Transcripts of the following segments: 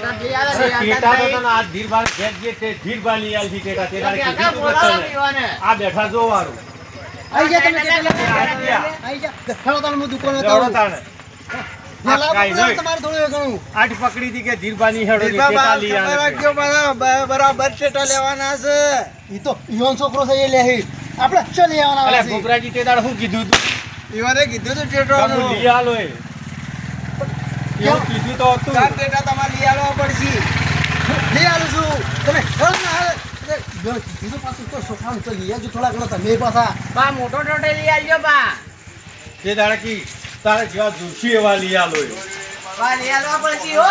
ટેટા તો તને આ ધીરબાલ જે તે ધીરબાલ લઈ આલજી ટેટા તેરા કીધું તું તને આ બેઠા જો વારું આઈ જા તમે આઈ જા ખડો તાણ મુ દુકાન હતો તાણ તમારે થોડું ઘણું આઠ પકડી હતી કે ધીરબાની હેડો ટેટા લઈ આલે બરાબર ટેટા લેવાના છે ઈ તો ઈવન છોકરો છે એ લે આપણે ચો લેવાના અલે ગોબરાજી ટેટા શું કીધું તું ઈવને કીધું તો ટેટાનું લઈ આલો એ એવું કીધું તો હતું ચાર ટેટા તમારે લઈ આવવા પડશે લઈ આલું છું તમે ખરો ને હાલ કીધું પાછું તો છોકરાનું તો લઈ આવજો થોડા ઘણા તમે પાછા બા મોટો ટોટે લઈ આવજો બા તે દાડા કી તારે જેવા જોશી એવા લઈ આલો એ બા લઈ આવવા પડશે હો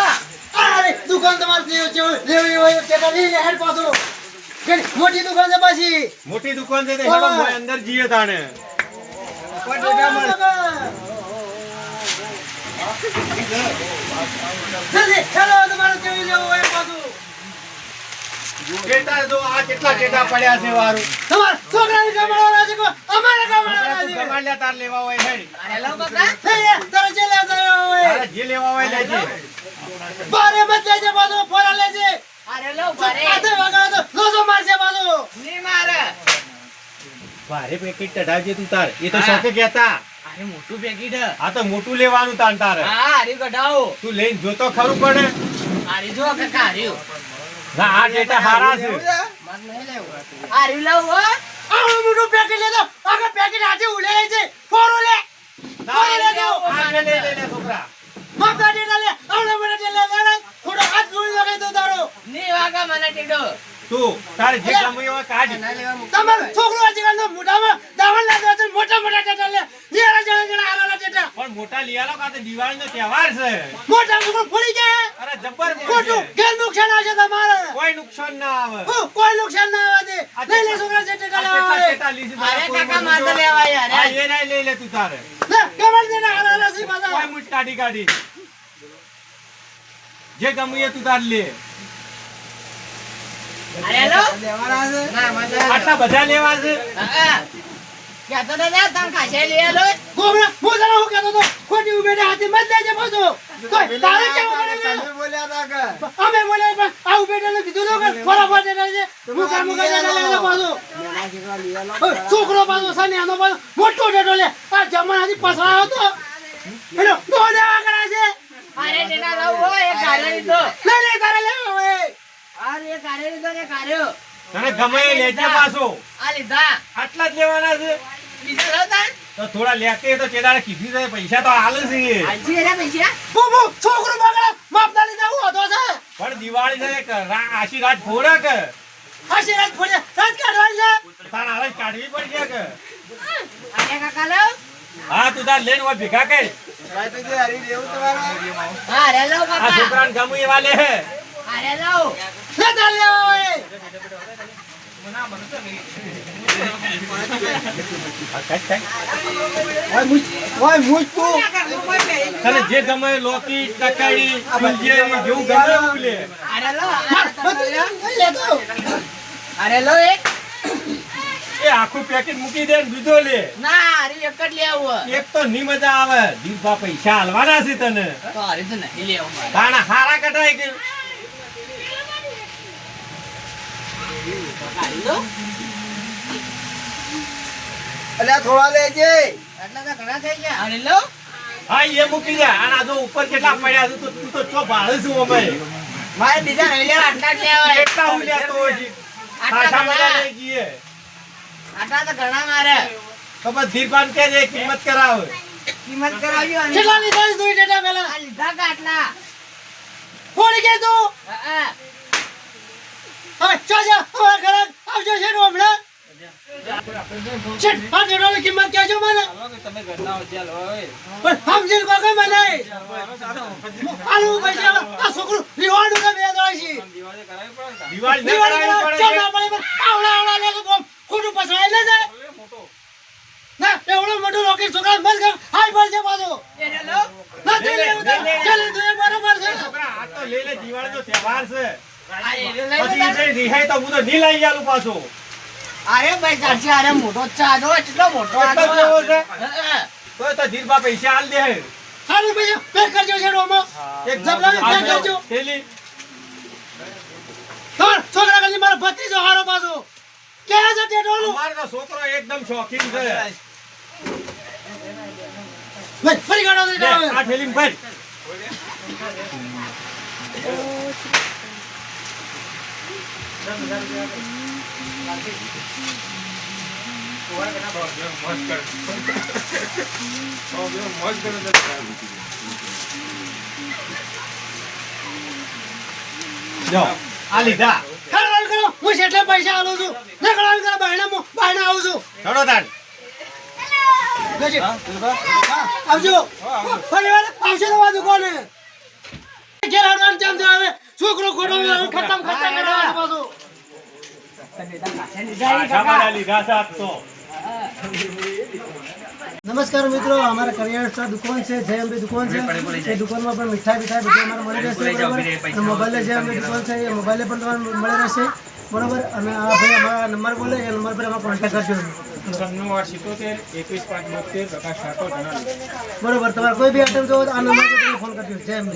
અરે દુકાન તમારે લેવી હોય ટેટા લઈ લે હેડ પાછો મોટી દુકાન છે પાછી મોટી દુકાન છે તે હેડો મોય અંદર જીએ તાણે કોઈ ટેટા મળે જલ્દી હેલો તમારે કેવી લેવું હોય પાછું ટેટા જો આ કેટલા ટેટા પડ્યા છે વારું તમાર છોકરાને કમાડવાના છે કો અમારે કમાડવાના છે કમાડ્યા તાર લેવા હોય હેડ હેલો કાકા તારે જે લેવા હોય તારે જે લેવા હોય લેજે બારે મત લેજે પાછો ફોરા લેજે અરે લો ભરે આતે વગાડો તો લોસો મારશે પાછો ની મારે ભારે પેકેટ ચઢાવજે તું તાર એ તો શોકે કહેતા અરે મોટું પેકેટ આ તો મોટું લેવાનું તાન તારે હા હરી કઢાવો તું લઈને જોતો ખરું પડે હરી જો કાકા હરી ના આ ટેટા હારા છે હરી લઉં હો આવું મોટું પેકેટ લેતો આગળ પેકેટ હાથે ઉલે છે ફોરો લે ફોરો લે તો આ લે લે લે છોકરા માપા ટેટા લે આવડે મને ટેટા લે થોડો હાથ જોઈ લગાઈ દો તારો ની વાગા મને ટીડો તું તારે જે ગમે એવા કાઢ તમાર છોકરો આજકાલનો મોઢામાં દાવણ લાગે છે મોટા મોટા ટેટા લે નિયારા જણા જણા આરાલા ટેટા પણ મોટા લઈ આલો કા તો દિવાળીનો તહેવાર છે મોટા છોકરો ફોડી જાય અરે જબ્બર ખોટું ઘેર નુકસાન આવશે તમારે કોઈ નુકસાન ના આવે કોઈ નુકસાન ના આવે દે લઈ લે છોકરા જે ટેટા લેવા આવે ટેટા લીધી અરે કાકા માથે લેવા યાર હા એ નહીં લઈ લે તું તારે લે કમર દે ના આરાલા સી પાછા કોઈ મુઠ કાઢી કાઢી જે ગમે એ તું તાર લે અરે લો લેવાના છે ના મજા આટલા બધા લેવા છે ક્યાં તો દાદા તમ ખાશે લઈ આલો ગોબરા મોજાનો હું કહેતો તો ખોટી ઉભેડે હાથે મત લેજે પાછો કોઈ તારે કેવું પડે તમે બોલ્યા તા કે અમે બોલ્યા પણ આ ઉભેડે ને કીધું તો કે ફટાફટ એને છે મુકા મુકા લેવાનો પાછો છોકરો પાછો સને આનો પાછો મોટો ડેટો લે આ જમાનાથી પસવાયો તો એનો દો દેવા કરા છે અરે ટેના લાવ હો એ કારે લીધો લે લે તારે લે હવે અરે એ કારે લીધો ને કાર્યો તને ગમે એ લેજે પાછો આ લીધા આટલા જ લેવાના છે બીજા લાવતા તો થોડા લેતે તો તેદાડે કીધું છે પૈસા તો હાલ છે આજી એના પૈસા બુબુ છોકરો બગડે માપના લીધા હું હતો છે પણ દિવાળી છે કે આશીર્વાદ ફોડે કે આશીર્વાદ ફોડે રાત કાઢવાની છે તાર હાલ કાઢવી પડશે કે અરે કાકા લાવ હા તું તાર લઈને વા ભેગા કર હા અરે લાવ આ કાકા છોકરાને ગમે એવા લે હે અરે લાવ લે તાર લે હવે તને જે ગમે લોકી ટકાડી ફૂલજેરી જેવું ગમે એવું લે અરે લાવ લે તો અરે લાવ એક એ આખું પેકેટ મૂકી દે ને બીજો લે ના અરે એક જ લેવું એક તો ની મજા આવે દીપા પૈસા હાલવાના છે તને તો અરે તો નહીં લેવું મારે તાણા હારા કટાય કે અલ્યા થોડા લેજે આટલા તો ઘણા થઈ ગયા અરે લાવ હા એ મૂકી દે અને આ જો ઉપર કેટલા પડ્યા છે તો તું તો ચો ભાળે છું અમે મારે બીજા નહીં લેવા આટલા જ લેવા કેટલા ઉલ્યા તો હજી પાછા બધા લઈ જઈએ આટલા તો ઘણા મારે તો બસ ધીરબાન કે જે કિંમત કરાવે કિંમત કરાવી અને કેટલા લીધા છે તું ડેટા પેલા આ લીધા કે આટલા ફોડી કે તું હા હવે ચાજા હવે ઘરે આવજો છે નો હમણાં ચટ આ ડેટાની કિંમત કહેજો મને તમે ઘરના હોજ્યા લો હવે પણ સમજીને કહો કે મને આલુ પૈસા આ છોકરું રીવાડું કે બે દોય છે દિવાળી કરાવી પડે ને દિવાળી ના રીવાડું કરાવી ચાલ પડે ના પડે પણ આવડા લે તો ખોટું પસવાય લે છે મોટો ના એવડો મોટો રોકેટ છોકરા મત કર હાઈ પડશે પાછો એને લો ના તે લેવું તો ચાલ તું એ બરાબર છે છોકરા આ તો લે લે દિવાળીનો તહેવાર છે અરે એને લઈ પછી લો જે રિહાઈ તો હું તો ની લઈ આલું પાછો અરે ભાઈ ચાલશે અરે મોટો ચાડો એટલો મોટો એટલો જ લેવો છે હા તો ધીરબા પૈસા હાલ દે સારું પૈસા પે કરજો છે રોમો એક જબલા પે કરજો થેલી છોકરા કરતી મારો ભત્રીજો હારો પાછો ક્યાં છે ટેટોનું અમારે તો છોકરો એકદમ શોખીન છે ભાઈ ફરી ગાડો દે લે, આ થેલીમાં ભર. લ્યો, આ લીધા ખરાબ કરો હું જેટલા પૈસા આલું છું ના ખરાબ કરો બાયણા આવું છું ચડો તાણ. જજે. આવજો ફરી વાર આવશે તો વાત કોને ઘેર આવવાનું ચામ તો આવે છોકરો ખોટો ખતમ કરવાનો પાછો સામાન લીધા છે આપ તો. નમસ્કાર મિત્રો અમારા કરિયાણા સ્ટોર દુકાન છે જય અંબે દુકાન છે એ દુકાનમાં પણ મીઠાઈ બધું અમારે મળી રહેશે બરાબર અને મોબાઈલે જય અંબે દુકાન છે એ મોબાઈલે પણ તમારે મળી રહેશે બરાબર અને આ ભાઈ અમારા નંબર બોલે એ નંબર પર અમારે કોન્ટેક્ટ કરજો 97 પ્રકાશ ઠાકોર બરોબર તમારે કોઈ બી આઈટમ જોવો તો આ નંબર પર તમે ફોન કરજો જય અંબે